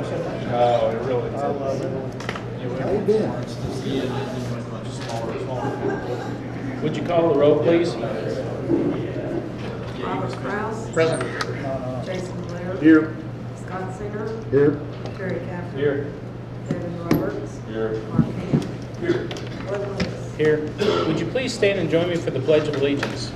so much. Oh, it really is. I love it. How you been? Would you call the roll, please? Robert Kraus. Present. Jason Blair. Here. Scott Singer. Here. Terry Caffey. Here. David Roberts. Here. Mark Ham. Here. Gordon Lewis. Here. Would you please stand and join me for the Pledge of Allegiance?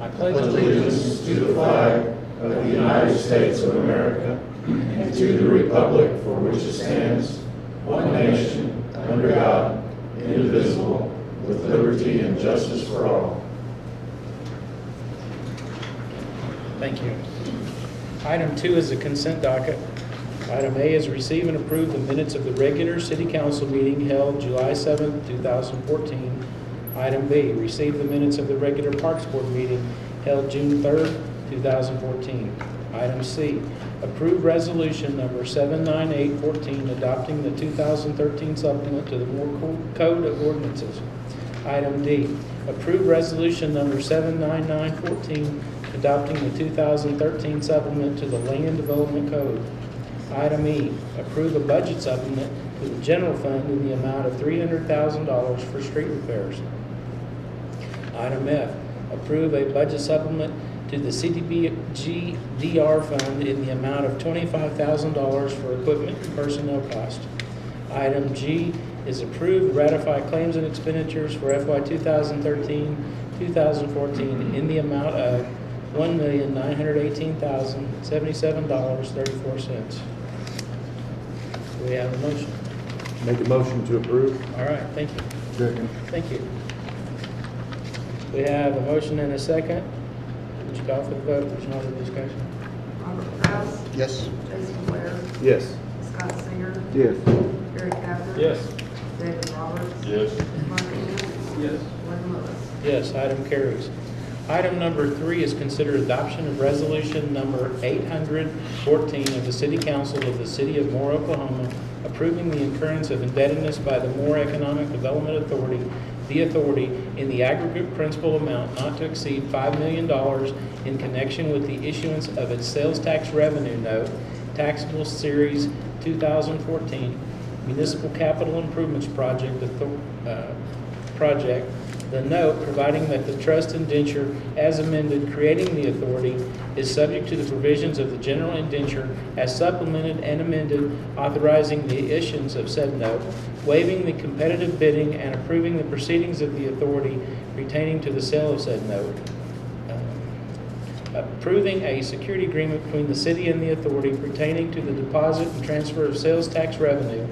I pledge Allegiance to the flag of the United States of America and to the republic for which it stands, one nation, under God, indivisible, with liberty and justice for all. Thank you. Item 2 is the consent docket. Item A is receive and approve the minutes of the regular city council meeting held July 7th, 2014. Item B, receive the minutes of the regular Parks Board meeting held June 3rd, 2014. Item C, approve resolution number 79814 adopting the 2013 supplement to the Moore Code of Ordinances. Item D, approve resolution number 79914 adopting the 2013 supplement to the Land Development Code. Item E, approve a budget supplement to the general fund in the amount of $300,000 for street repairs. Item F, approve a budget supplement to the CDBG DR fund in the amount of $25,000 for equipment and personnel cost. Item G is approve, ratify claims and expenditures for FY 2013-2014 in the amount of $1,918,077.34. Do we have a motion? Make a motion to approve. All right, thank you. Second. Thank you. We have a motion and a second. Would you call for the vote? There's no other discussion. Robert Kraus. Yes. Jason Blair. Yes. Scott Singer. Yes. Terry Caffey. Yes. David Roberts. Yes. Mark Ham. Yes. Gordon Lewis. Yes, item carries. Item number 3 is considered adoption of resolution number 814 of the City Council of the City of Moore, Oklahoma, approving the incurrence of indebtedness by the Moore Economic Development Authority, the authority, in the aggregate principal amount not to exceed $5 million in connection with the issuance of its sales tax revenue note, taxable series 2014, municipal capital improvements project, the note providing that the trust indenture as amended creating the authority is subject to the provisions of the general indenture as supplemented and amended, authorizing the issuance of said note, waiving the competitive bidding and approving the proceedings of the authority pertaining to the sale of said note, approving a security agreement between the city and the authority pertaining to the deposit and transfer of sales tax revenue,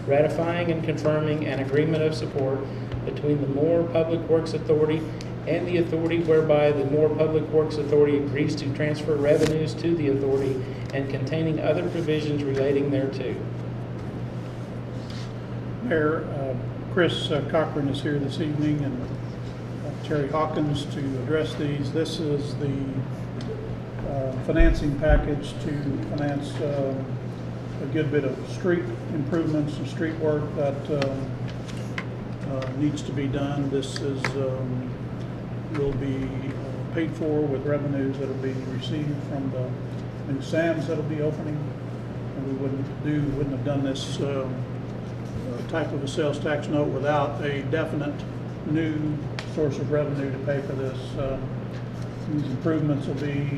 ratifying and confirming an agreement of support between the Moore Public Works Authority and the authority whereby the Moore Public Works Authority agrees to transfer revenues to the authority and containing other provisions relating thereto. Mayor, Chris Cochran is here this evening, and Terry Hawkins to address these. This is the financing package to finance a good bit of street improvements and street work that needs to be done. This is will be paid for with revenues that will be received from the new Sam's that will be opening. And we wouldn't have done this type of a sales tax note without a definite new source of revenue to pay for this. These improvements will be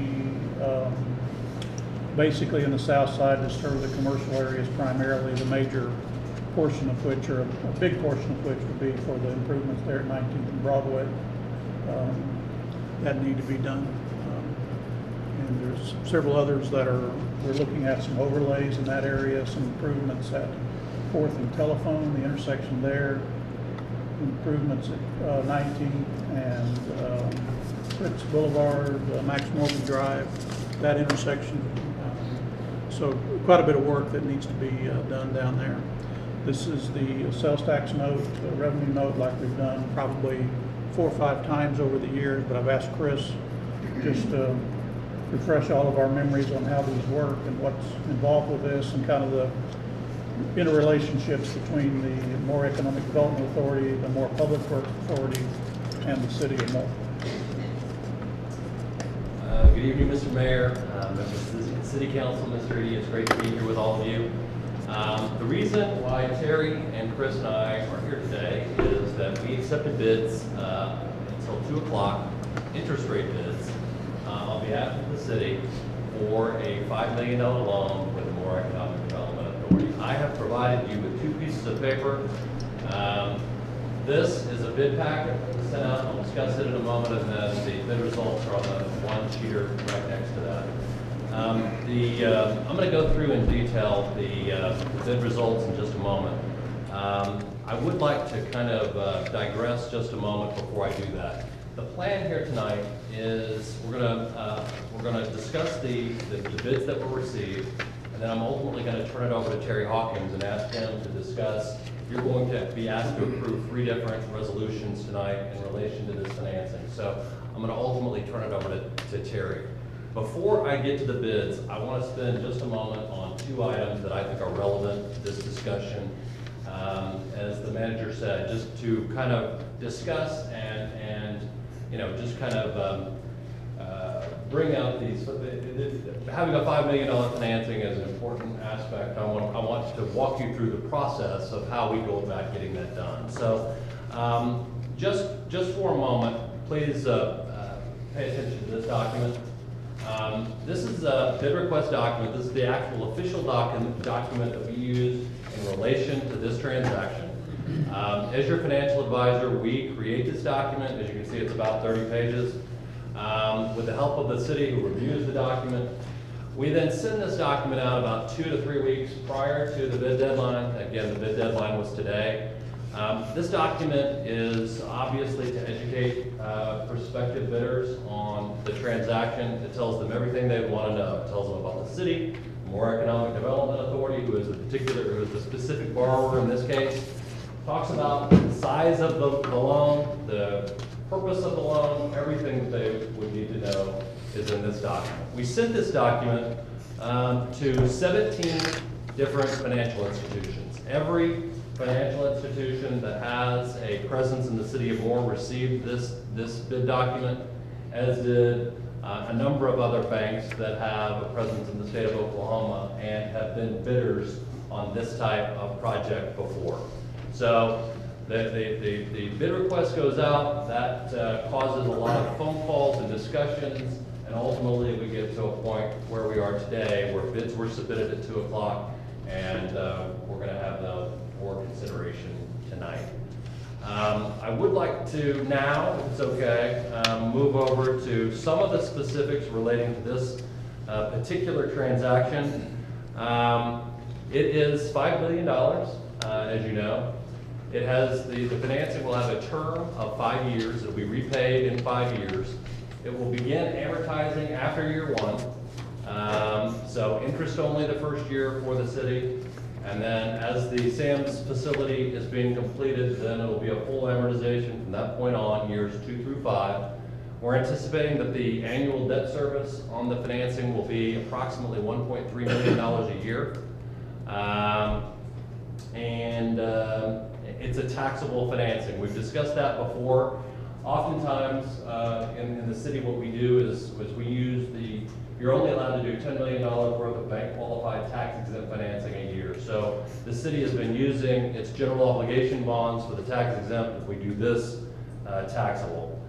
basically in the south side to serve the commercial areas primarily, the major portion of which, or a big portion of which, would be for the improvements there at 19th and Broadway that need to be done. And there's several others that we're looking at some overlays in that area, some improvements at 4th and Telephone, the intersection there, improvements at 19th and Fritz Boulevard, Max Morgan Drive, that intersection. So quite a bit of work that needs to be done down there. This is the sales tax note, revenue note, like we've done probably 4 or 5 times over the years, but I've asked Chris just to refresh all of our memories on how these work and what's involved with this and kind of the interrelationships between the Moore Economic Development Authority, the Moore Public Works Authority, and the City of Moore. Good evening, Mr. Mayor, members of the City Council, Mr. Edie. It's great to be here with all of you. The reason why Terry and Chris and I are here today is that we accepted bids until 2 o'clock, interest rate bids, on behalf of the city for a $5 million loan with the Moore Economic Development Authority. I have provided you with 2 pieces of paper. This is a bid packet sent out. I'll discuss it in a moment, and then the bid results are on the one sheeter right next to that. I'm going to go through in detail the bid results in just a moment. I would like to kind of digress just a moment before I do that. The plan here tonight is we're going to discuss the bids that were received, and then I'm ultimately going to turn it over to Terry Hawkins and ask him to discuss. You're going to be asked to approve 3 different resolutions tonight in relation to this financing. So I'm going to ultimately turn it over to Terry. Before I get to the bids, I want to spend just a moment on 2 items that I think are relevant to this discussion. As the manager said, just to kind of discuss and just kind of bring out these. Having a $5 million financing is an important aspect. I want to walk you through the process of how we go about getting that done. So, just for a moment, please pay attention to this document. This is a bid request document. This is the actual official document that we use in relation to this transaction. As your financial advisor, we create this document. As you can see, it's about 30 pages. With the help of the city who reviews the document, we then send this document out about 2 to 3 weeks prior to the bid deadline. Again, the bid deadline was today. This document is obviously to educate prospective bidders on the transaction. It tells them everything they want to know. It tells them about the city, Moore Economic Development Authority, who is the specific borrower in this case. Talks about the size of the loan, the purpose of the loan, everything that they would need to know is in this document. We sent this document to 17 different financial institutions. Every financial institution that has a presence in the city of Moore received this bid document, as did a number of other banks that have a presence in the state of Oklahoma and have been bidders on this type of project before. So the bid request goes out. That causes a lot of phone calls and discussions, and ultimately we get to a point where we are today, where bids were submitted at 2 o'clock, and we're going to have them for consideration tonight. I would like to now, if it's okay, move over to some of the specifics relating to this particular transaction. It is $5 billion, as you know. It has the financing will have a term of 5 years. It will be repaid in 5 years. It will begin amortizing after year 1. So interest only the first year for the city. And then as the SAMS facility is being completed, then it will be a full amortization from that point on, years 2 through 5. We're anticipating that the annual debt service on the financing will be approximately $1.3 million a year. It's a taxable financing. We've discussed that before. Oftentimes in the city, what we do is we use you're only allowed to do $10 million worth of bank qualified tax exempt financing a year. So the city has been using its general obligation bonds for the tax exempt. If we do this, taxable.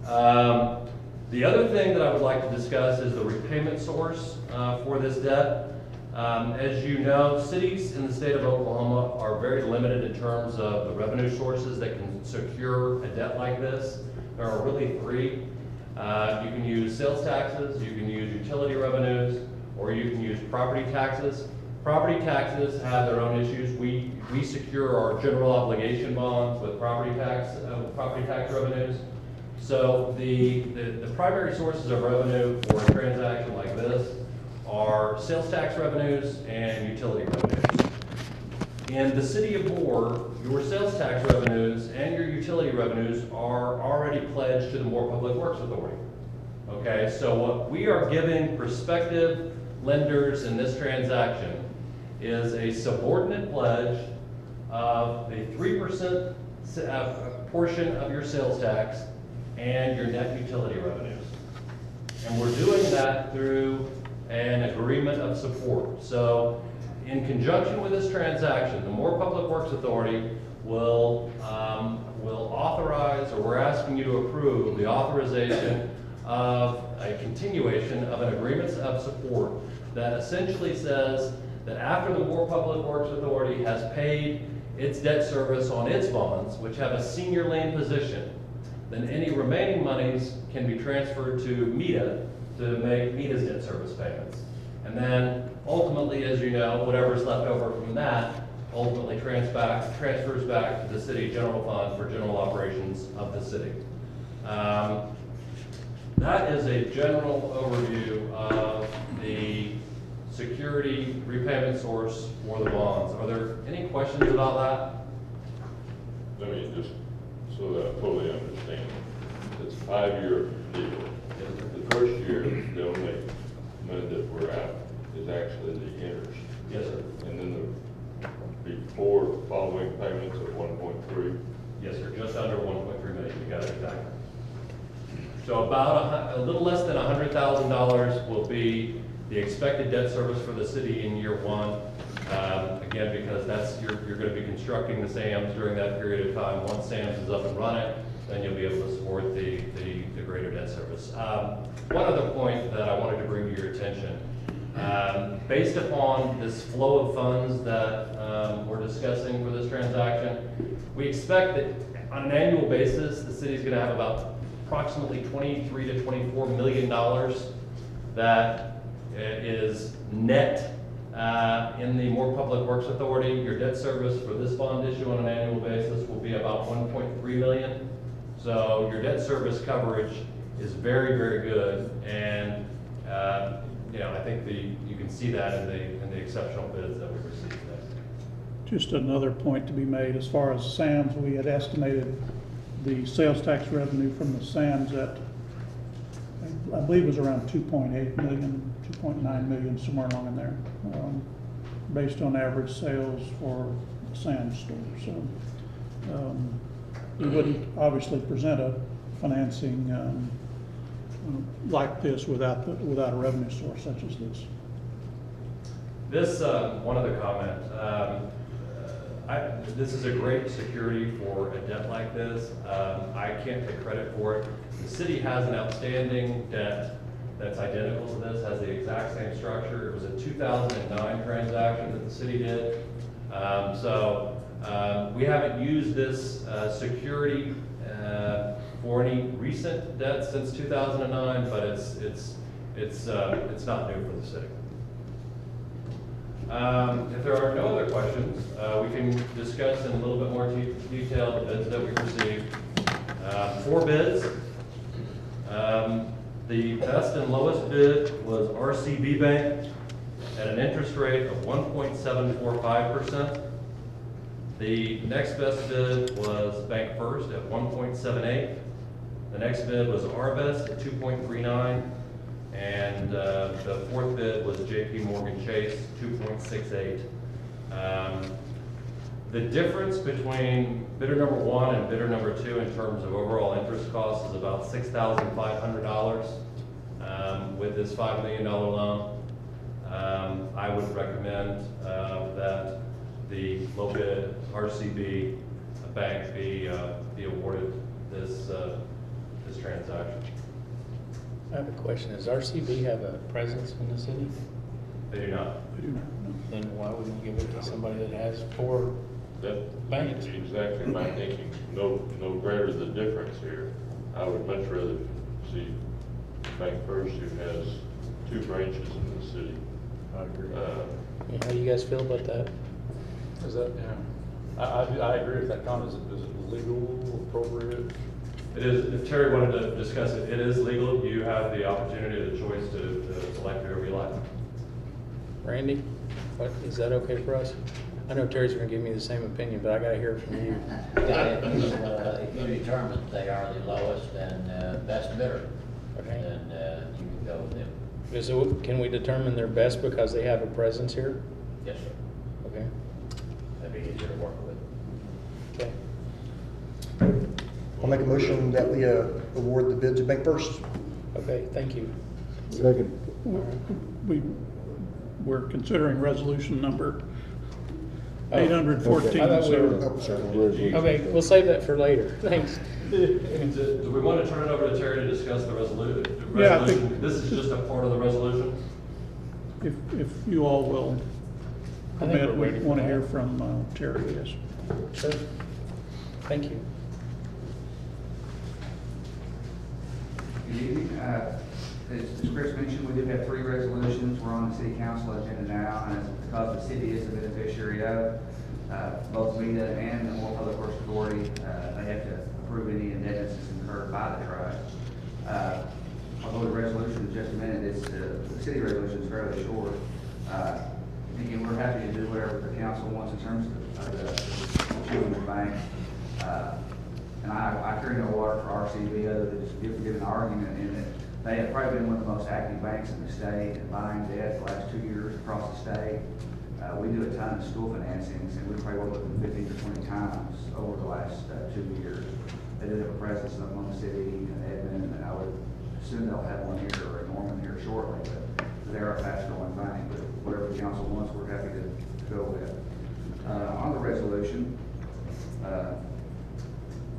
The other thing that I would like to discuss is the repayment source for this debt. As you know, cities in the state of Oklahoma are very limited in terms of the revenue sources that can secure a debt like this. There are really 3. You can use sales taxes, you can use utility revenues, or you can use property taxes. Property taxes have their own issues. We secure our general obligation bonds with property tax revenues. So the primary sources of revenue for a transaction like this are sales tax revenues and utility revenues. In the city of Moore, your sales tax revenues and your utility revenues are already pledged to the Moore Public Works Authority. Okay, so what we are giving prospective lenders in this transaction is a subordinate pledge of the 3% portion of your sales tax and your net utility revenues. And we're doing that through an agreement of support. So in conjunction with this transaction, the Moore Public Works Authority will authorize, or we're asking you to approve the authorization of a continuation of an agreement of support that essentially says that after the Moore Public Works Authority has paid its debt service on its bonds, which have a senior lien position, then any remaining monies can be transferred to META to make META's debt service payments. And then ultimately, as you know, whatever's left over from that ultimately transfers back to the city general fund for general operations of the city. That is a general overview of the security repayment source for the bonds. Are there any questions about that? Let me just, so that I fully understand, it's a 5-year deal. The first year, the only money that we're out is actually the interest. Yes, sir. And then before following payments of 1.3. Yes, sir, just under 1.3 million, you got it exactly. So about a little less than $100,000 will be the expected debt service for the city in year one. Again, because you're going to be constructing the SAMs during that period of time. Once SAMs is up and running, then you'll be able to support the greater debt service. One other point that I wanted to bring to your attention. Based upon this flow of funds that we're discussing for this transaction, we expect that on an annual basis, the city's going to have about approximately $23 to $24 million that is net in the Moore Public Works Authority. Your debt service for this bond issue on an annual basis will be about $1.3 million. So your debt service coverage is very, very good, and I think you can see that in the exceptional bids that we received today. Just another point to be made, as far as SAMs, we had estimated the sales tax revenue from the SAMs at, I believe it was around 2.8 million, 2.9 million, somewhere along in there, based on average sales for the SAMs store. So we wouldn't obviously present a financing like this without a revenue source such as this. This, one other comment. This is a great security for a debt like this. I can't take credit for it. The city has an outstanding debt that's identical to this, has the exact same structure. It was a 2009 transaction that the city did. We haven't used this security for any recent debt since 2009, but it's not new for the city. If there are no other questions, we can discuss in a little bit more detail the bids that we received. 4 bids. The best and lowest bid was RCB Bank at an interest rate of 1.745%. The next best bid was Bank First at 1.78. The next bid was Arvest at 2.39. And the fourth bid was JP Morgan Chase, 2.68. The difference between bidder number 1 and bidder number 2 in terms of overall interest cost is about $6,500 with this $5 million loan. I would recommend that the low bid RCB Bank be awarded this transaction. I have a question. Does RCB have a presence in the city? They do not. Then why wouldn't you give it to somebody that has 4 banks? That's exactly my thinking. No greater the difference here. I would much rather see Bank First, who has 2 branches in the city. I agree. How do you guys feel about that? Is that, yeah, I agree with that comment. Is it legal, appropriate? It is, if Terry wanted to discuss it, it is legal. You have the opportunity, the choice to select whoever you like. Randy, is that okay for us? I know Terry's gonna give me the same opinion, but I gotta hear it from you. If you determine they are the lowest and best bidder, Okay. then you can go with them. So can we determine they're best because they have a presence here? Yes, sir. Okay. That'd be easier to work with. Okay. I'll make a motion that we award the bid to Bank First. Okay, thank you. Second. We're considering resolution number Oh. 814. I thought we were- so- Okay, we'll save that for later. Thanks. Do we want to turn it over to Terry to discuss the resolution? Yeah, I think- This is just a part of the resolution? If you all will I think we're permit, we ready for want to that. hear from Terry, yes. Sure. Thank you. Good evening. As Chris mentioned, we do have 3 resolutions. We're on the city council agenda now, and it's because the city is a beneficiary of both MEDA and the Moore Public Works Authority. They have to approve any indebtedness incurred by the trust. Although the resolution in just a minute, the city resolution is fairly short. Again, we're happy to do whatever the council wants in terms of the children's bank. And I carry no water for RCB other than just give an argument in that they have probably been one of the most active banks in the state in buying debt the last 2 years across the state. We do a ton of school financings, and we probably work with them 15 to 20 times over the last 2 years. They do have a presence in Oklahoma City and Edmond, and I would assume they'll have one here or in Norman here shortly, but they're a fast-growing bank. But whatever the council wants, we're happy to go with. On the resolution, the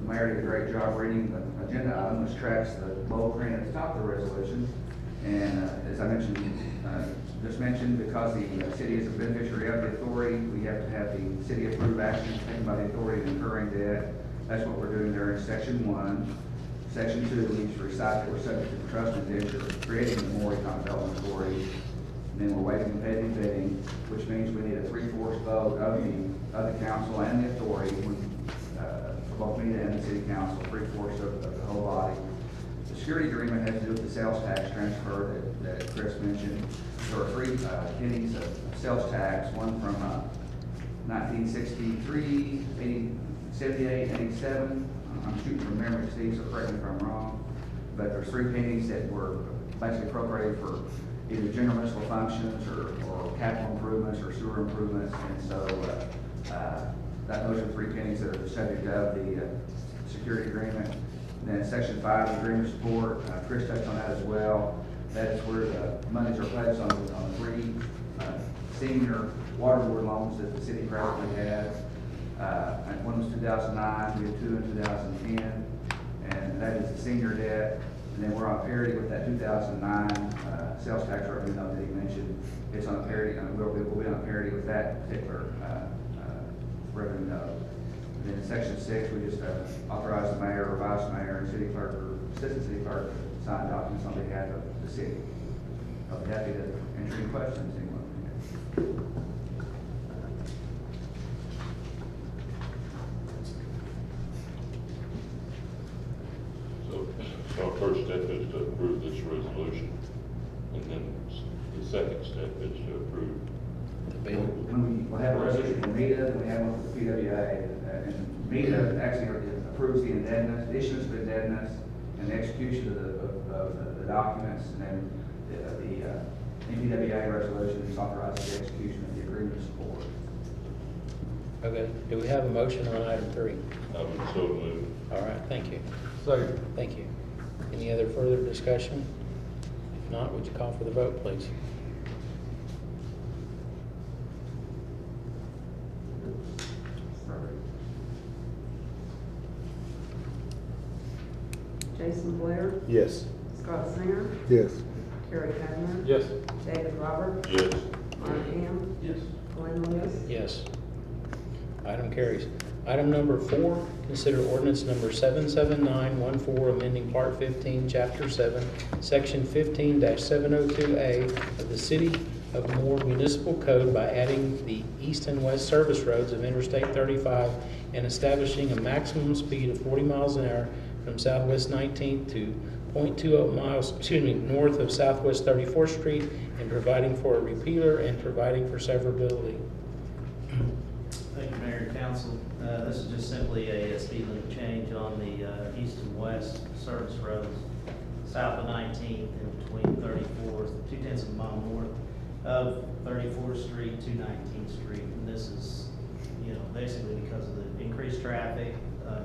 mayor did a great job reading the agenda item, which tracks the bold print at the top of the resolution. And as I mentioned, just mentioned, because the city is a beneficiary of the authority, we have to have the city approved actions taken by the authority in incurring debt. That's what we're doing there in section 1. Section 2, we need to recite that we're subject to the trust indenture creating the Moore Economic Development Authority. And then we're waiving competitive bidding, which means we need a 3/4 vote of the council and the authority for both MEDA and the city council, 3/4 of the whole body. The security agreement has to do with the sales tax transfer that Chris mentioned. There are 3 pennies of sales tax, one from 1963, 78, 87. I'm shooting from memory, Steve, so correct me if I'm wrong. But there's 3 pennies that were basically appropriated for either general municipal functions or capital improvements or sewer improvements. And so those are 3 pennies that are the subject of the security agreement. And then section 5, the agreement support, Chris touched on that as well. That is where the monies are pledged on 3 senior water board loans that the city presently has. And one was 2009, we had 2 in 2010, and that is the senior debt. And then we're on parity with that 2009 sales tax revenue note that he mentioned. It's on parity, and we'll be on parity with that particular revenue note. And then in section 6, we just authorize the mayor or vice mayor and city clerk or assistant city clerk to sign documents on behalf of the city. I'll be happy to answer any questions anyone. So our first step is to approve this resolution, and then the second step is to approve. When we'll have a resolution from MEDA, then we have one from the PWA, and MEDA actually approves the indebtedness, the issuance of indebtedness, and the execution of the documents, and then the MPWA resolution is authorizing the execution of the agreement of support. Okay, do we have a motion on item 3? I would so move. All right, thank you. Second. Thank you. Any other further discussion? If not, would you call for the vote, please? Jason Blair, Yes. Scott Singer, Yes. Terry Kavner, Yes. David Roberts, Yes. Mark Ham, Yes. Glenn Lewis. Yes. Item carries. Item number 4, consider ordinance number 77914, amending Part 15, Chapter 7, Section 15-702A of the City of Moore Municipal Code by adding the east and west service roads of Interstate 35 and establishing a maximum speed of 40 miles an hour from Southwest 19th to .20 miles, north of Southwest 34th Street, and providing for a repealer and providing for severability. Thank you, Mayor and Council. This is just simply a speed limit change on the east and west service roads, south of 19th and between 34th, 0.2 of a mile north of 34th Street to 19th Street. And this is, basically because of the increased traffic,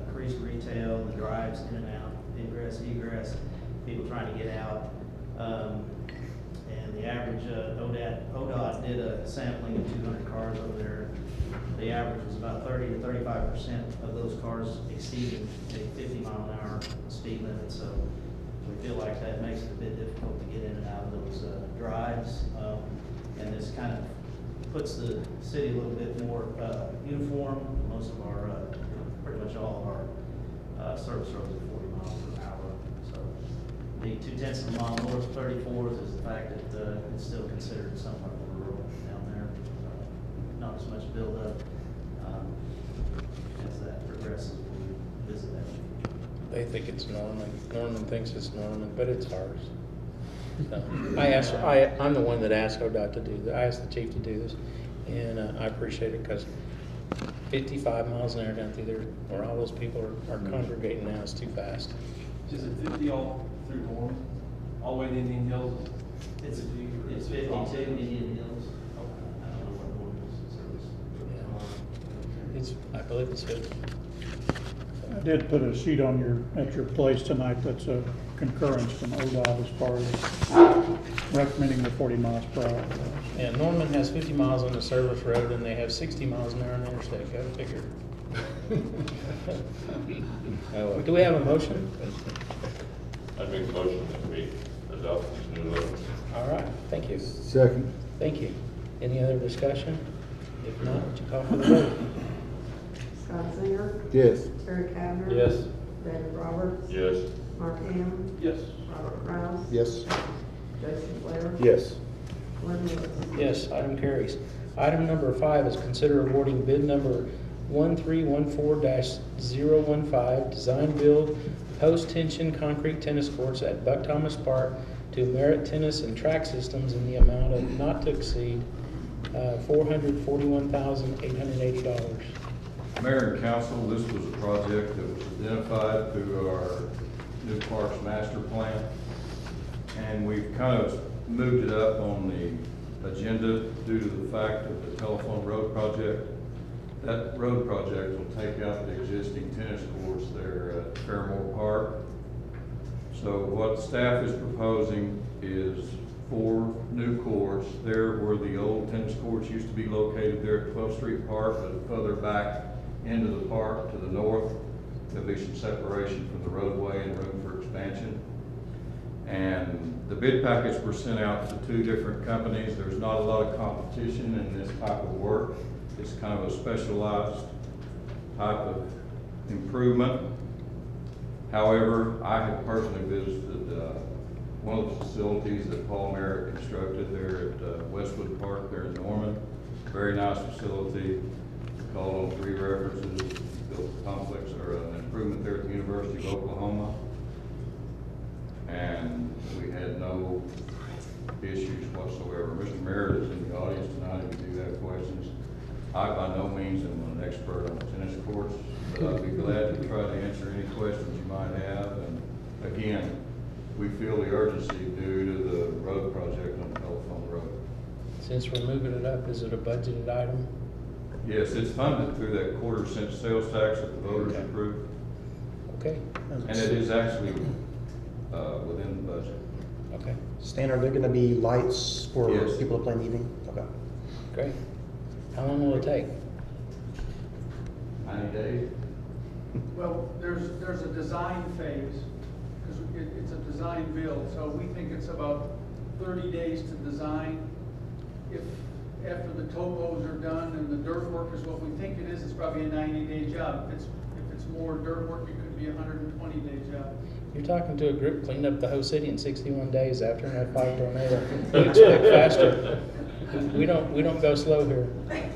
increased retail, the drives in and out, ingress, egress, people trying to get out. the average, ODOT did a sampling of 200 cars over there. The average was about 30 to 35% of those cars exceeding a 50-mile-an-hour speed limit. So we feel like that makes it a bit difficult to get in and out of those drives. And this kind of puts the city a little bit more uniform. Most of our, pretty much all of our service roads are 40 miles per hour. So the 0.2 of a mile north of 34th is the fact that it's still considered somewhat rural down there. Not as much buildup as that progresses when we visit that. They think it's Norman. Norman thinks it's Norman, but it's ours. So, I'm the one that asked ODOT to do that. I asked the chief to do this, and I appreciate it because 55 miles an hour down through there, where all those people are congregating now, is too fast. Is it 50 all through Norman, all the way to Indian Hills? It's 52 Indian Hills. I don't know what Norman's service. I believe it's 50. I did put a sheet on at your place tonight that's a concurrence from ODOT as far as recommending the 40 miles per hour. Yeah, Norman has 50 miles on the service road, and they have 60 miles an hour on the interstate. Go figure. Do we have a motion? I'd make a motion that we adopt this new law. All right, thank you. Second. Thank you. Any other discussion? If not, would you call for the vote? Scott Singer, Yes. Terry Kavner. Yes. David Roberts. Yes. Mark Ham. Yes. Robert Kraus. Yes. Jason Blair. Yes. Glenn Lewis. Yes, item carries. Item number 5 is consider awarding bid number 1314-015, design build post-tension concrete tennis courts at Buck Thomas Park to Merit Tennis and Track Systems in the amount of not to exceed $441,880. Mayor and council, this was a project that was identified through our new parks master plan. And we've kind of moved it up on the agenda due to the fact of the telephone road project. That road project will take out the existing tennis courts there at Fairmore Park. So what staff is proposing is 4 new courts there where the old tennis courts used to be located there at 12th Street Park, but further back into the park to the north. There'll be some separation from the roadway and room for expansion. And the bid packets were sent out to 2 different companies. There's not a lot of competition in this type of work. It's kind of a specialized type of improvement. However, I have personally visited one of the facilities that Paul Merritt constructed there at Westwood Park there in Norman. Very nice facility. Called on 3 references. Built a complex or an improvement there at the University of Oklahoma. And we had no issues whatsoever. Mr. Merritt is in the audience tonight if you do have questions. I by no means am an expert on tennis courts, but I'd be glad to try to answer any questions you might have. And again, we feel the urgency due to the road project on Telephone Road. Since we're moving it up, is it a budgeted item? Yes, it's funded through that quarter-cent sales tax that the voters approved. Okay. And it is actually within the budget. Okay, Stan, are there going to be lights for Yes. people to play in the evening? Okay. great. How long will it take? 90 days. Well, there's a design phase, because it's a design build, so we think it's about 30 days to design. If after the topos are done and the dirt work is what we think it is, it's probably a 90-day job. If it's more dirt work, it could be a 120-day job. You're talking to a group cleaned up the whole city in 61 days after an F5 tornado. We expect faster. We don't go slow here.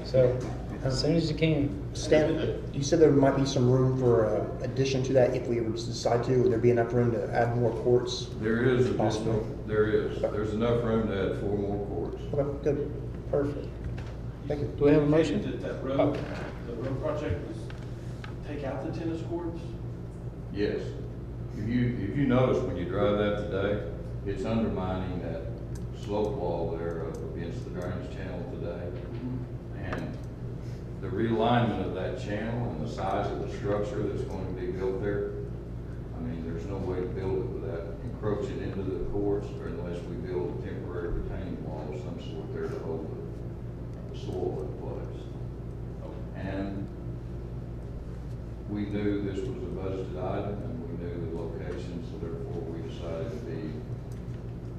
So as soon as you can. Stan, you said there might be some room for addition to that if we ever decide to. Would there be enough room to add more courts? There is Possibly. additional, there is. There's enough room to add 4 more courts. Okay, good. Perfect. Thank you. Do we have a motion? That road, the road project was take out the tennis courts? Yes. If you notice when you drive that today, it's undermining that slope wall there up against the drainage channel today. And the realignment of that channel and the size of the structure that's going to be built there, I mean, there's no way to build it without encroaching into the courts or unless we build a temporary retaining some sort there to hold the soil in place. And we knew this was a budgeted item, and we knew the location, so therefore we decided to be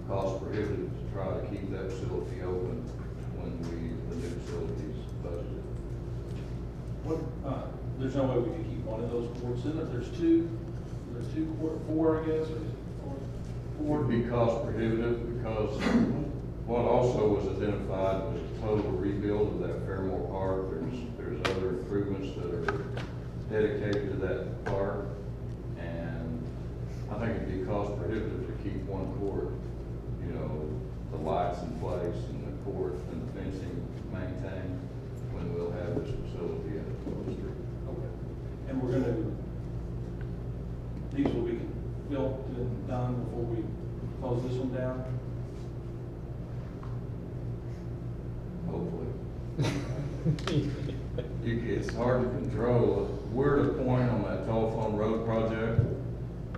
cost prohibitive to try to keep that facility open when the new facility's budgeted. What, there's no way we could keep one of those courts in it, there's two court, four, I guess, or four? Would be cost prohibitive because what also was identified was a total rebuild of that Fairmore Park. There's other improvements that are dedicated to that park, and I think it'd be cost prohibitive to keep one court, you know, the lights in place and the court and the fencing maintained when we'll have this facility at the street. Okay. And we're gonna, these will be built and done before we close this one down? Hopefully. It's hard to control. We're at a point on that telephone road project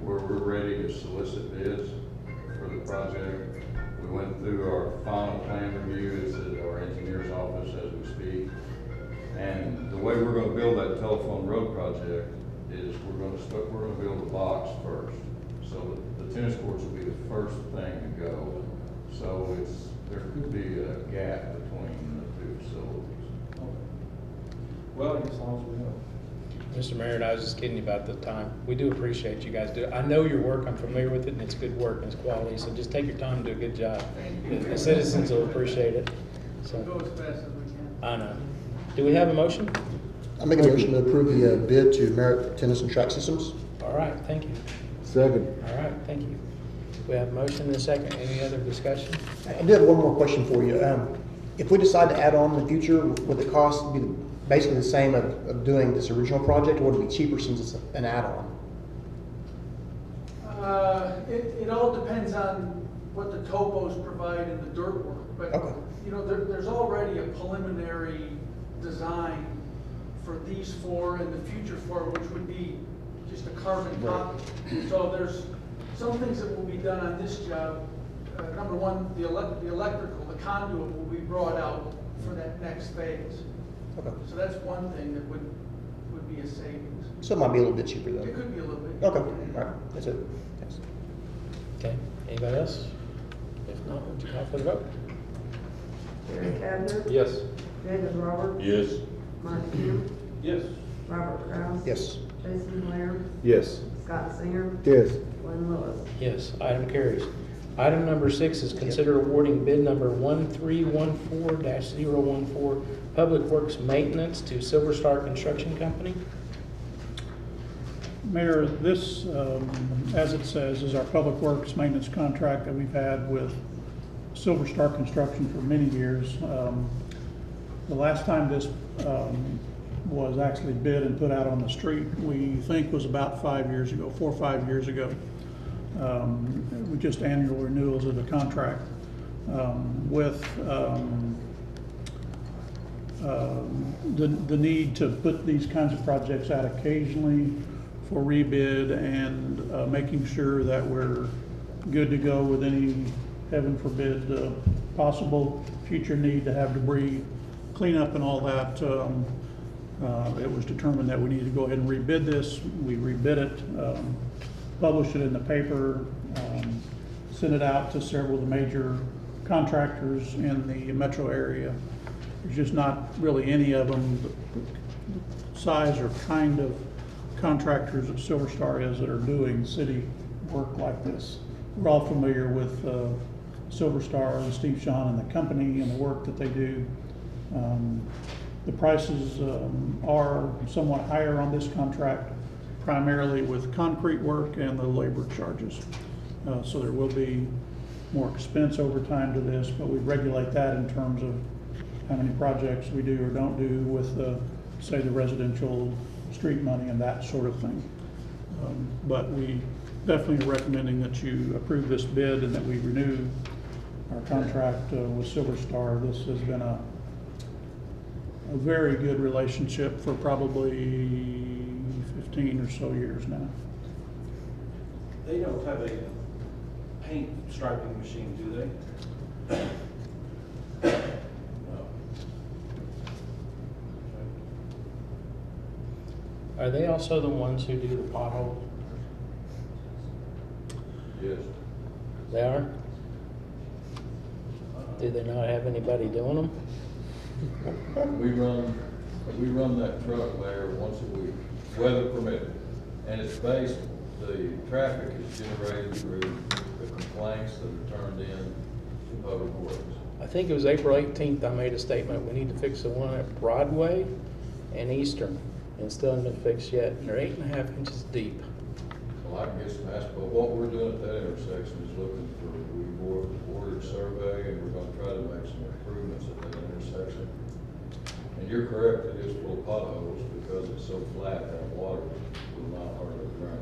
where we're ready to solicit bids for the project. We went through our final plan review. It's at our engineer's office as we speak. And the way we're going to build that telephone road project is we're going to build a box first. So the tennis courts will be the first thing to go. So there could be a gap between the two facilities. Well, as long as we know. Mr. Mayor, I was just kidding about the time. We do appreciate you guys do. I know your work, I'm familiar with it, and it's good work and it's quality, so just take your time and do a good job. The citizens will appreciate it. We'll go So, as fast as we can. I know. Do we have a motion? I make a motion to approve the bid to Merit Tennis and Track Systems. All right, thank you. Second. All right, thank you. We have a motion and a second. Any other discussion? I do have one more question for you. If we decide to add on in the future, would the cost be basically the same of doing this original project, or would it be cheaper since it's an add-on? It all depends on what the topos provide in the dirt work, but, Okay. you know, there's already a preliminary design for these four and the future four, which would be just a carbon copy. So there's some things that will be done on this job. Number one, the electrical, the conduit will be brought out for that next phase. Okay. So that's one thing that would be a savings. So it might be a little bit cheaper though. It could be a little bit. Okay, all right, that's it. Thanks. Okay, anybody else? If not, would you call for the vote? Terry Kavner, Yes. David Roberts, Yes. Mark Ham, Yes. Robert Kraus. Yes. Jason Blair, Yes. Scott Singer, Yes. Glenn Lewis. Yes, item carries. Item number 6 is consider awarding bid number 1314-014, Public Works Maintenance to Silver Star Construction Company. Mayor, this, as it says, is our public works maintenance contract that we've had with Silver Star Construction for many years. The last time this was actually bid and put out on the street, we think was about 5 years ago, 4 or 5 years ago. With just annual renewals of the contract. With the need to put these kinds of projects out occasionally for rebid and making sure that we're good to go with any, heaven forbid, possible future need to have debris cleanup and all that. It was determined that we needed to go ahead and rebid this. We rebid it, published it in the paper, sent it out to several of the major contractors in the metro area. There's just not really any of them the size or kind of contractors that Silver Star is that are doing city work like this. We're all familiar with Silver Star and Steve Shawn and the company and the work that they do. The prices are somewhat higher on this contract, primarily with concrete work and the labor charges. So there will be more expense over time to this, but we regulate that in terms of how many projects we do or don't do with say the residential street money and that sort of thing. But we definitely are recommending that you approve this bid and that we renew our contract with Silver Star. This has been a very good relationship for probably 15 or so years now. They don't have a paint striping machine, do they? Are they also the ones who do the potholes? Yes. They are? Do they not have anybody doing them? We run that truck there once a week, weather permitting. And it's based, the traffic is generated through the complaints that are turned in to Public Works. I think it was April 18th, I made a statement, we need to fix the one at Broadway and Eastern. And it still hasn't been fixed yet, and they're 8.5 inches deep. Well, I can get some asphalt. What we're doing at that intersection is looking for, we ordered survey, and we're gonna try to make some improvements at that intersection. And you're correct, it is full of potholes because it's so flat that water will not hardly drown it.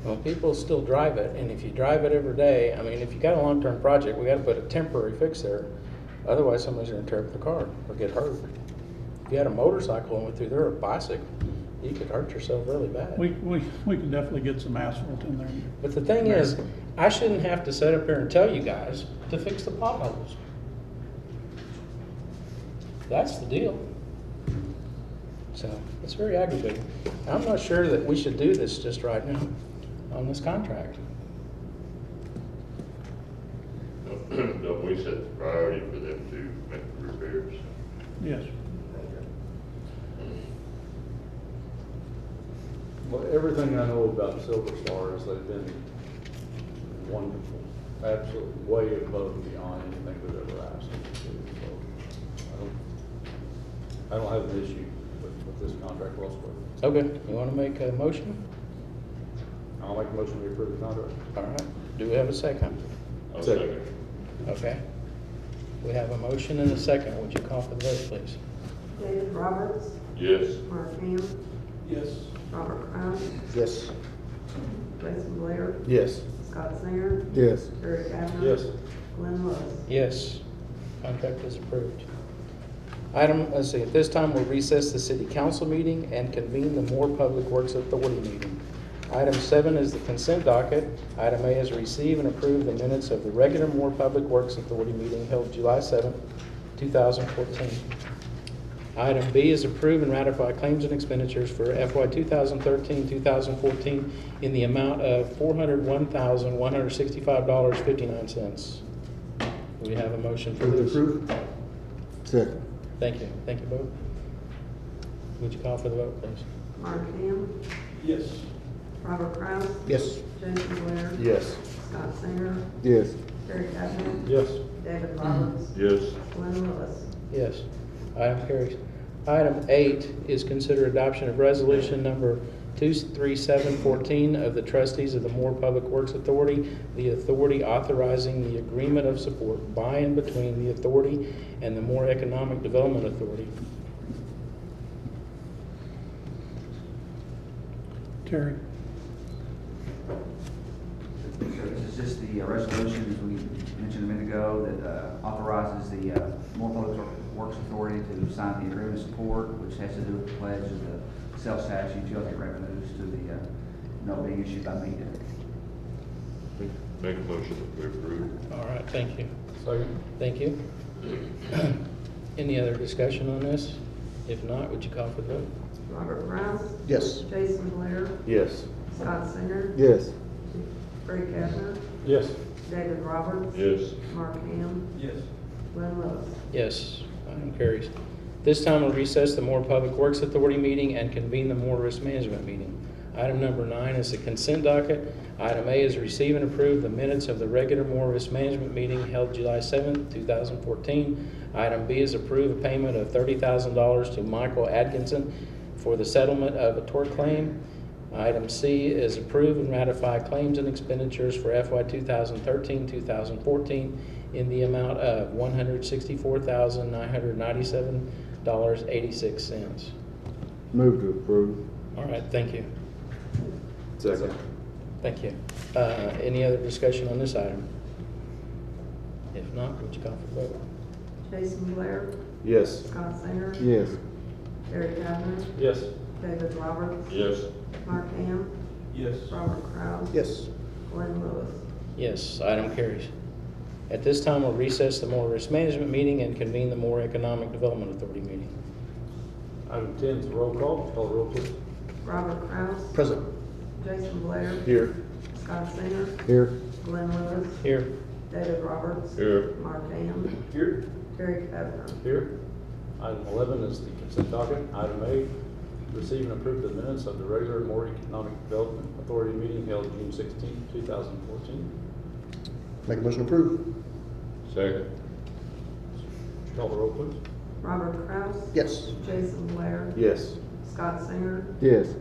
Well, people still drive it, and if you drive it every day, I mean, if you got a long-term project, we gotta put a temporary fix there. Otherwise, somebody's gonna tear up the car or get hurt. If you had a motorcycle and went through there, or a bicycle, you could hurt yourself really bad. We can definitely get some asphalt in there. But the thing is, I shouldn't have to sit up here and tell you guys to fix the potholes. That's the deal. So, it's very aggravating. I'm not sure that we should do this just right now on this contract. Don't we set the priority for them to make the repairs? Yes. Well, everything I know about Silver Star is they've been wonderful, absolutely way above and beyond anything we've ever asked them to do. So I don't have an issue with this contract whatsoever. Okay, you want to make a motion? I'll make a motion to approve the contract. All right, do we have a second? I'll second. Okay. We have a motion and a second. Would you call for the vote, please? David Roberts, Yes. Mark Ham, Yes. Robert Kraus, Yes. Jason Blair, Yes. Scott Singer, Yes. Terry Kavner. Yes. Glenn Lewis. Yes, contract is approved. Let's see, at this time, we'll recess the city council meeting and convene the Moore Public Works Authority meeting. Item 7 is the consent docket. Item A is receive and approve the minutes of the regular Moore Public Works Authority meeting held July 7th, 2014. Item B is approve and ratify claims and expenditures for FY 2013-2014 in the amount of $401,165.59. Do we have a motion for this? Second. Thank you. Thank you both. Would you call for the vote, please? Mark Ham, Yes. Robert Kraus, Yes. Jason Blair, Yes. Scott Singer, Yes. Terry Kavner, Yes. David Roberts, Yes. Glenn Lewis. Yes. Item carries. Item 8 is consider adoption of resolution number 23714 of the trustees of the Moore Public Works Authority, the authority authorizing the agreement of support by and between the authority and the Moore Economic Development Authority. Terry? So this is just the resolution, as we mentioned a minute ago, that authorizes the Moore Public Works Authority to sign the agreement of support, which has to do with the pledge of the sales tax utility revenues to the note being issued by MEDA. Make a motion that we approve. All right, thank you. Second. Thank you. Any other discussion on this? If not, would you call for the vote? Robert Kraus, Yes. Jason Blair, Yes. Scott Singer, Yes. Terry Kavner, Yes. David Roberts, Yes. Mark Ham, Yes. Glenn Lewis. Yes, item carries. This time we'll recess the Moore Public Works Authority meeting and convene the Moore Risk Management meeting. Item number 9 is the consent docket. Item A is receive and approve the minutes of the regular Moore Risk Management meeting held July 7th, 2014. Item B is approve a payment of $30,000 to Michael Atkinson for the settlement of a tort claim. Item C is approve and ratify claims and expenditures for FY 2013-2014 in the amount of $164,997.86. Move to approve. All right, thank you. Second. Thank you. Any other discussion on this item? If not, would you call for the vote? Jason Blair, Yes. Scott Singer, Yes. Terry Kavner, Yes. David Roberts, Yes. Mark Ham, Yes. Robert Kraus, Yes. Glenn Lewis. Yes, item carries. At this time, we'll recess the Moore Risk Management meeting and convene the Moore Economic Development Authority meeting. Item 10 is a roll call. Call the roll, please. Robert Kraus, Present. Jason Blair, Here. Scott Singer, Here. Glenn Lewis, Here. David Roberts, Here. Mark Ham, Here. Terry Kavner. Here. Item 11 is the consent docket. Item A, receive and approve the minutes of the regular Moore Economic Development Authority meeting held June 16, 2014. Make a motion to approve. Second. Call the roll, please. Robert Kraus, Yes. Jason Blair, Yes. Scott Singer, Yes.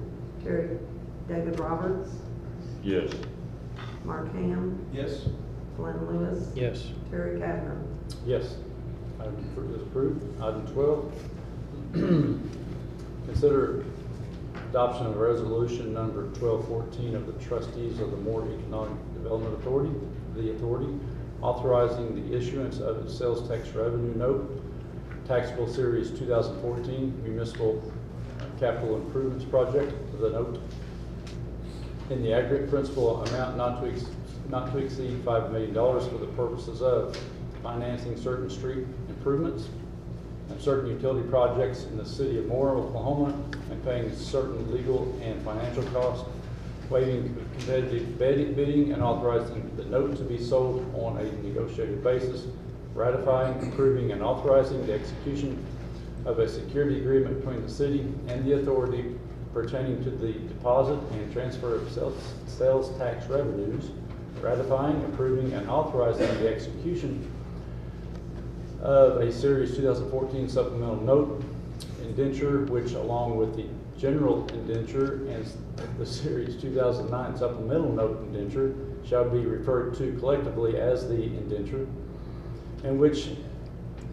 David Roberts, Yes. Mark Ham, Yes. Glenn Lewis, Yes. Terry Kavner. Yes. Item is approved. Item 12, consider adoption of resolution number 1214 of the trustees of the Moore Economic Development Authority, authorizing the issuance of its sales tax revenue note, taxable series 2014 municipal capital improvements project, the note, in the aggregate principal amount not to exceed $5 million for the purposes of financing certain street improvements and certain utility projects in the city of Moore, Oklahoma, and paying certain legal and financial costs, waiving competitive bidding and authorizing the note to be sold on a negotiated basis, ratifying, approving, and authorizing the execution of a security agreement between the city and the authority pertaining to the deposit and transfer of sales tax revenues, ratifying, approving, and authorizing the execution of a Series 2014 supplemental note indenture, which along with the general indenture and the Series 2009 supplemental note indenture shall be referred to collectively as the indenture, and which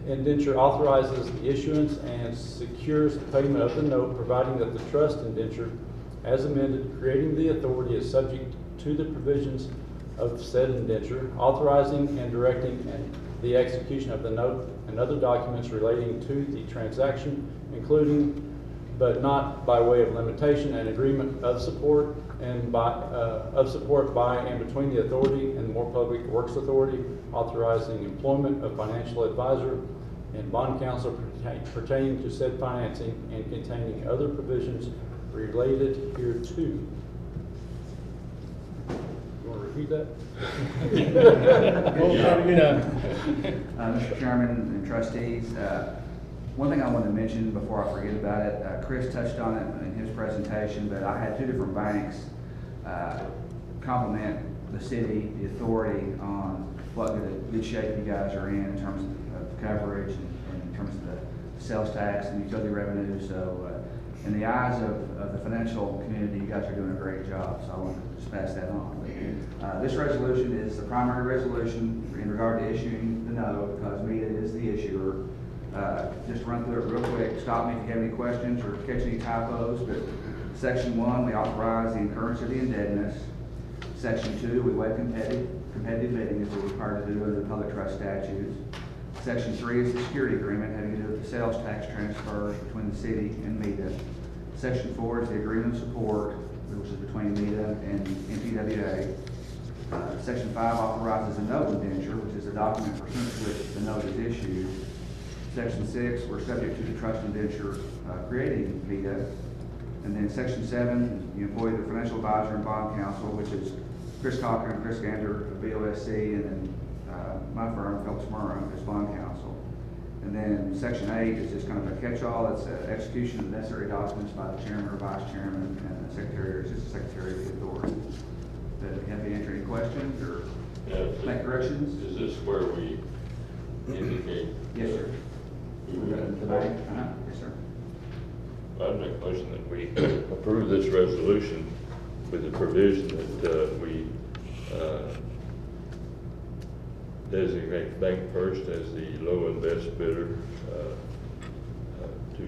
indenture authorizes the issuance and secures the payment of the note, providing that the trust indenture, as amended, creating the authority, is subject to the provisions of said indenture, authorizing and directing the execution of the note and other documents relating to the transaction, including but not by way of limitation, an agreement of support by and between the authority and the Moore Public Works Authority, authorizing employment of financial advisor and bond counsel pertaining to said financing and containing other provisions related hereto. You want to repeat that? Mr. Chairman and trustees, one thing I wanted to mention before I forget about it, Chris touched on it in his presentation, but I had two different banks compliment the city, the authority, on what good shape you guys are in terms of coverage and in terms of the sales tax and utility revenue. So in the eyes of the financial community, you guys are doing a great job. So I want to just pass that on. This resolution is the primary resolution in regard to issuing the note, because MEDA is the issuer. Just run through it real quick. Stop me if you have any questions or catch any typos. But Section 1, we authorize the incurrence of the indebtedness. Section 2, we waive competitive bidding, as we're required to do under the public trust statutes. Section 3 is the security agreement having to do with the sales tax transfers between the city and MEDA. Section 4 is the agreement of support, which is between MEDA and MPWA. Section 5 authorizes a note indenture, which is a document pursuant to which the note is issued. Section 6, we're subject to the trust indenture creating MEDA. And then Section 7, you employ the financial advisor and bond counsel, which is Chris Cochran and Chris Gander of BOSC, and then my firm, Phelps Murrah, as bond counsel. And then Section 8 is just kind of a catch-all. It's execution of necessary documents by the chairman or vice chairman and the secretary, or just the secretary of the authority. Have you answered any questions or make corrections? Is this where we indicate? Yes, sir. The bank? Yes, sir. I'd make a motion that we approve this resolution with the provision that we designate Bank First as the low and best bidder to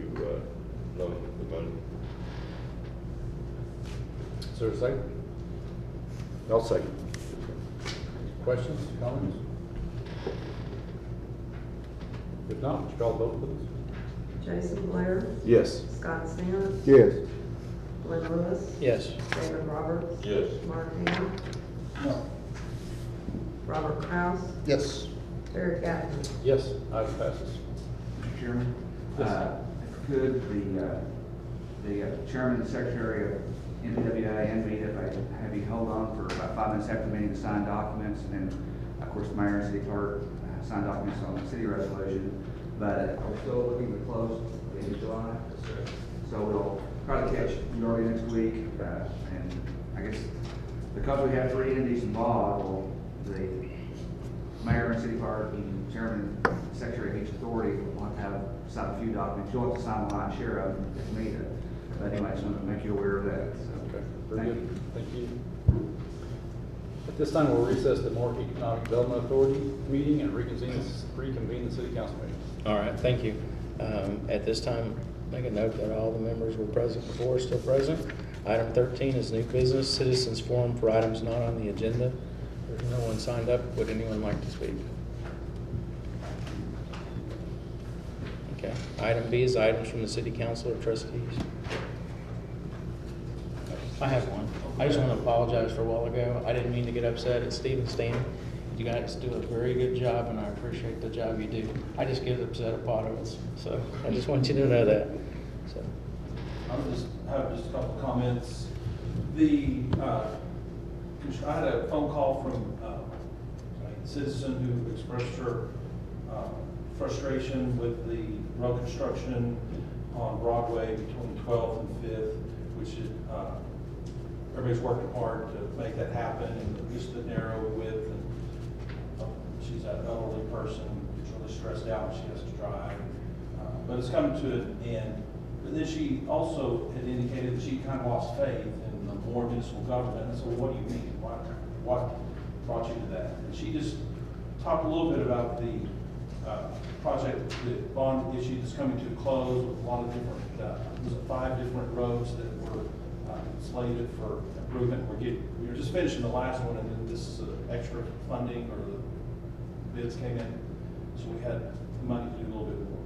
loan the money. Is there a second? I'll second. Questions, comments? If not, would you call the vote, please? Jason Blair, Yes. Scott Singer, Yes. Glenn Lewis, Yes. David Roberts, Yes. Mark Ham, No. Robert Kraus, Yes. Terry Cavanagh. Yes. Item passes. Mr. Chairman, Yes. if you could, the chairman and secretary of NPWA and me, if I have you hold on for about 5 minutes after the meeting to sign documents, and then, of course, the mayor and city clerk sign documents on the city resolution. But we're still looking to close the end of July. So we'll try to catch you early next week. And I guess because we have 3 entities involved, well, the mayor and city clerk and chairman and secretary of each authority will have to have sign a few documents. You'll have to sign the lion's share of them if needed. But anyway, I just want to make you aware of that. So, Okay, very thank good. you. Thank you. At this time, we'll recess the Newark Economic Development Authority meeting and reconvene the city council meeting. All right, thank you. At this time, make a note that all the members were present before, still present. Item 13 is new business, citizens forum for items not on the agenda. There's no one signed up. Would anyone like to speak? Okay. Item B is items from the city council or trustees. I have one. I just want to apologize for a while ago. I didn't mean to get upset at Steve and Stan. You guys do a very good job, and I appreciate the job you do. I just get upset at potholes, so I just want you to know that. So, I have just a couple of comments. I had a phone call from a citizen who expressed her frustration with the road construction on Broadway between 12th and 5th, which is, everybody's working hard to make that happen, and just the narrow width. And she's an elderly person who's really stressed out when she has to drive. But it's coming to an end. But then she also had indicated that she kind of lost faith in the more municipal government. And so, what do you mean? What brought you to that? And she just talked a little bit about the project, the bond issue that's coming to a close with a lot of different, was it 5 different roads that were slated for improvement. We were just finishing the last one, and then this is extra funding, or the bids came in, so we had the money to do a little bit more.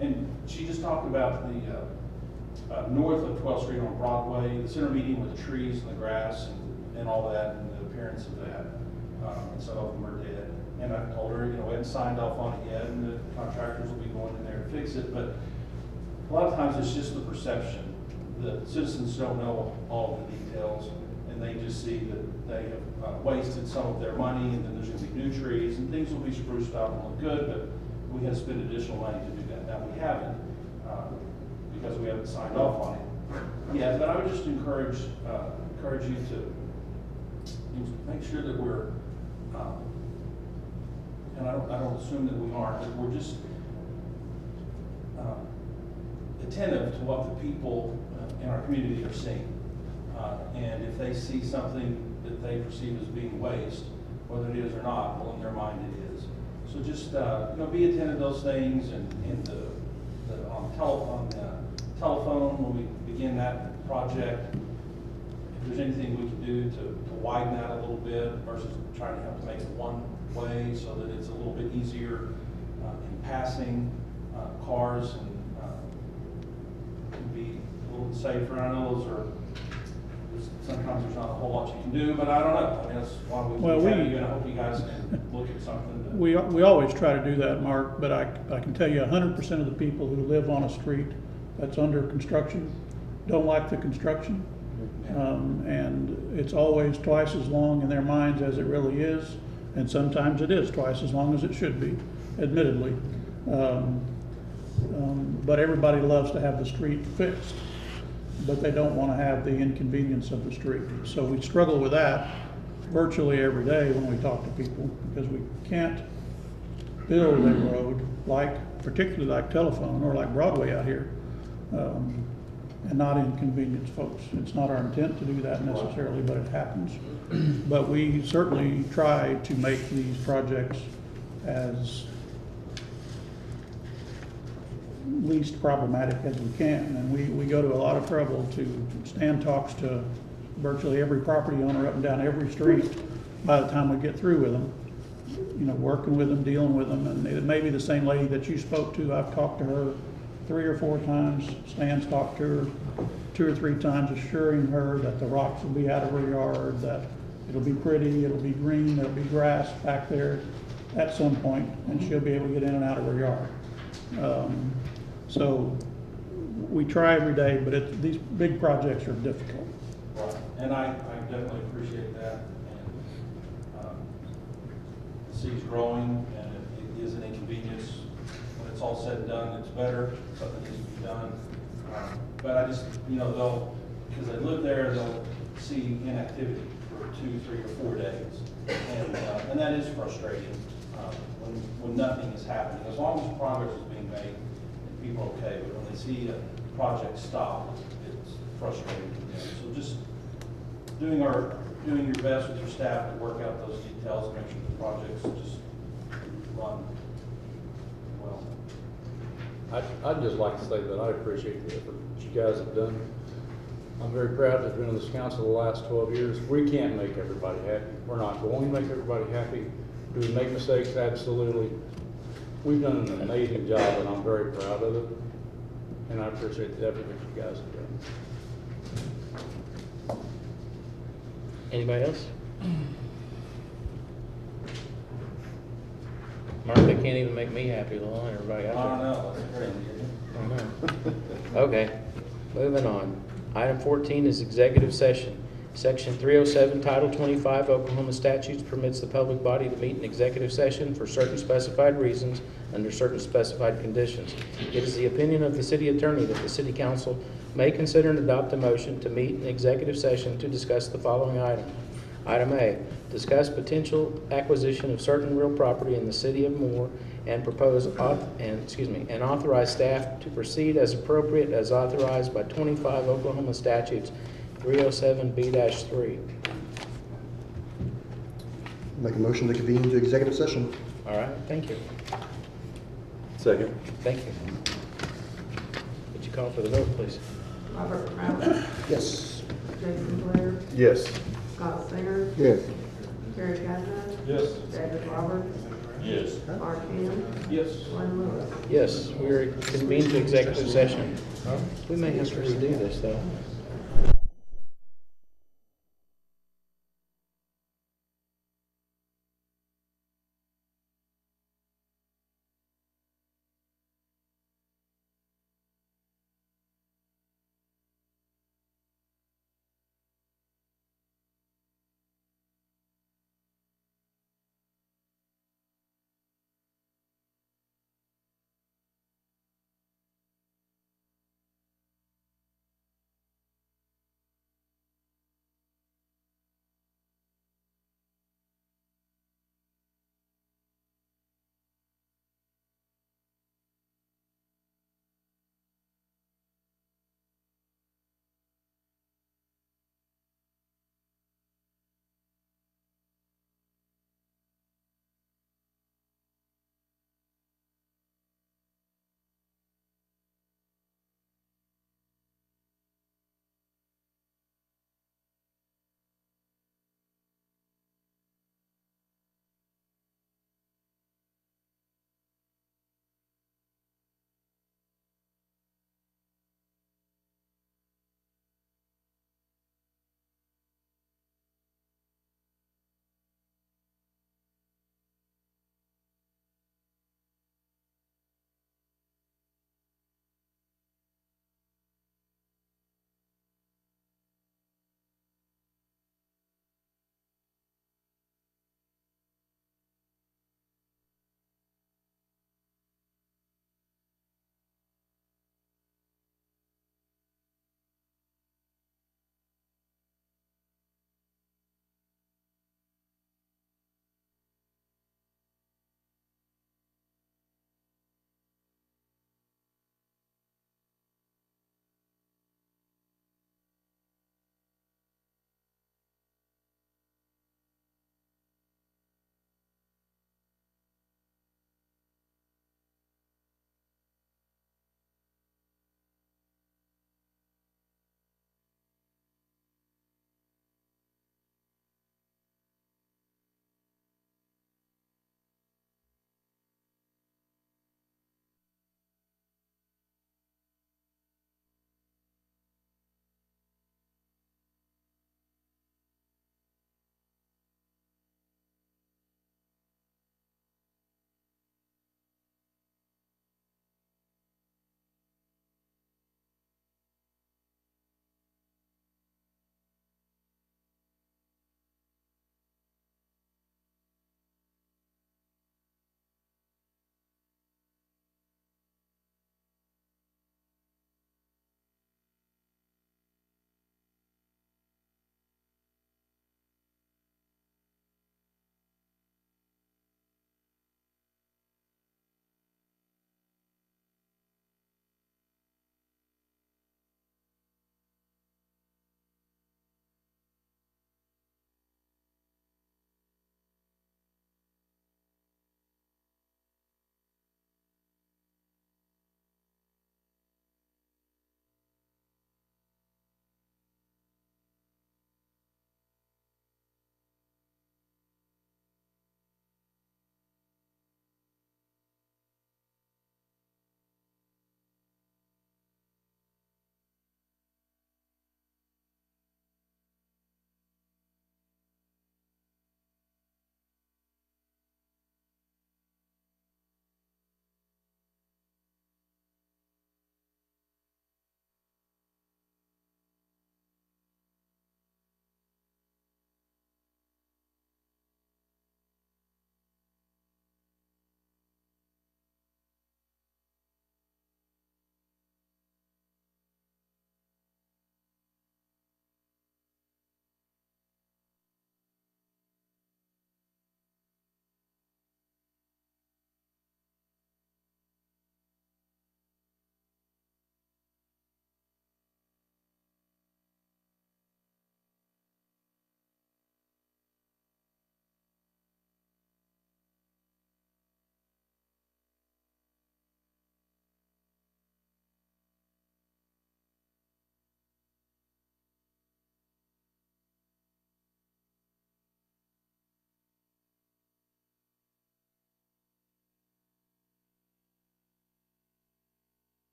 And she just talked about the north of 12th Street on Broadway, the center median with the trees and the grass and all that, and the appearance of that. And some of them are dead. And I told her, we haven't signed off on it yet, and the contractors will be going in there to fix it. But a lot of times it's just the perception. The citizens don't know all the details, and they just see that they have wasted some of their money, and then there's going to be new trees, and things will be spruced out and look good, but we had to spend additional money to do that. Now, we haven't, because we haven't signed off on it yet, but I would just encourage you to make sure that we're, and I don't assume that we aren't, but we're just attentive to what the people in our community are seeing. And if they see something that they perceive as being waste, whether it is or not, well, in their mind it is. So just be attentive to those things, and on the telephone when we begin that project, if there's anything we can do to widen that a little bit versus trying to have to make it one way, so that it's a little bit easier in passing cars, and can be a little bit safer. I know those are, sometimes there's not a whole lot you can do, but I don't know. I mean, that's why we have you, and I hope you guys can look at something. We always try to do that, Mark, but I can tell you 100% of the people who live on a street that's under construction don't like the construction. And it's always twice as long in their minds as it really is, and sometimes it is twice as long as it should be, admittedly. But everybody loves to have the street fixed, but they don't want to have the inconvenience of the street. So we struggle with that virtually every day when we talk to people, because we can't build a road particularly like Telephone or like Broadway out here, and not inconvenience folks. It's not our intent to do that necessarily, but it happens. But we certainly try to make these projects as least problematic as we can, and we go to a lot of trouble to Stan talks to virtually every property owner up and down every street by the time we get through with them, working with them, dealing with them. And it may be the same lady that you spoke to. I've talked to her 3 or 4 times. Stan's talked to her 2 or 3 times, assuring her that the rocks will be out of her yard, that it'll be pretty, it'll be green, there'll be grass back there. at some point, and she'll be able to get in and out of her yard. So we try every day, but these big projects are difficult. Right, and I definitely appreciate that, and, the city's growing, and it is an inconvenience. When it's all said and done, it's better, something needs to be done. But I just, because they live there, they'll see inactivity for 2, 3, or 4 days. And that is frustrating, when nothing is happening. As long as progress is being made, and people are okay, but when they see a project stop, it's frustrating to them. So just doing your best with your staff to work out those details, make sure the projects just run well. I'd just like to say that I appreciate the effort that you guys have done. I'm very proud to have been on this council the last 12 years. We can't make everybody happy. We're not going to make everybody happy. Do we make mistakes? Absolutely. We've done an amazing job, and I'm very proud of it. And I appreciate the effort that you guys have done. Anybody else? Martha can't even make me happy, let alone everybody out there. I know, that's crazy, isn't it? I know. Okay, moving on. Item 14 is executive session. Section 307, Title 25 Oklahoma statutes permits the public body to meet in executive session for certain specified reasons under certain specified conditions. It is the opinion of the city attorney that the city council may consider and adopt a motion to meet in executive session to discuss the following item. Item A, discuss potential acquisition of certain real property in the city of Moore and and authorize staff to proceed as appropriate as authorized by 25 Oklahoma statutes 307B-3. Make a motion to convene to executive session. All right, thank you. Second. Thank you. Would you call for the vote, please? Robert Kraus, Yes. Jason Blair, Yes. Scott Singer, Yes. Terry Kavanaugh, Yes. David Roberts, Yes. Mark Ham, Yes. Glenn Lewis. Yes, we are convened to executive session. We may have to redo this, though.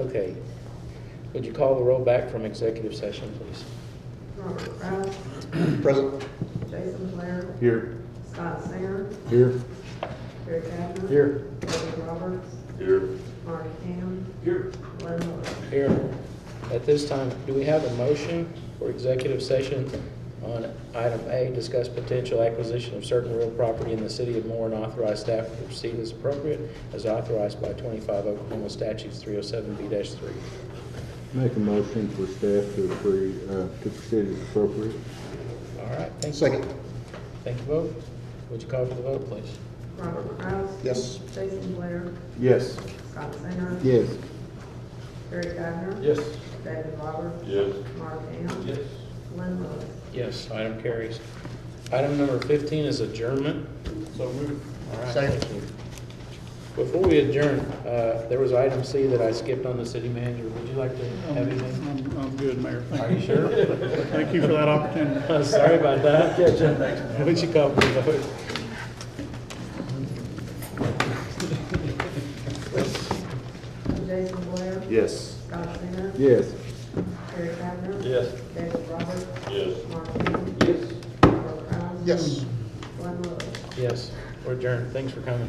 Okay. Would you call the roll back from executive session, please? Robert Kraus, Present. Jason Blair, Here. Scott Singer, Here. Gary Kavner. Here. David Roberts, Here. Mark Ham, Here. Glenn Lewis. Here. At this time, do we have a motion for executive session on item A, discuss potential acquisition of certain real property in the city of Moore and authorize staff to proceed as appropriate as authorized by 25 Oklahoma statutes 307B-3? Make a motion for staff to agree, to proceed as appropriate. All right, thank you. Second. Thank you both. Would you call for the vote, please? Robert Kraus. Yes. Jason Blair, Yes. Scott Singer. Yes. Gary Kavner. Yes. David Roberts. Yes. Mark Ham. Yes. Glenn Lewis. Yes, item carries. Item number 15 is adjournment. So moved. All right, Second. thank you. Before we adjourn, there was item C that I skipped on the city manager. Would you like to have anything? I'm good, Mayor. Thank Are you sure? Thank you for that opportunity. Sorry about that. Would you call for the vote? Jason Blair, Yes. Scott Singer, Yes. Gary Kavner. Yes. David Roberts, Yes. Mark Ham. Yes. Robert Kraus. Yes. Glenn Lewis. Yes, we're adjourned. Thanks for coming.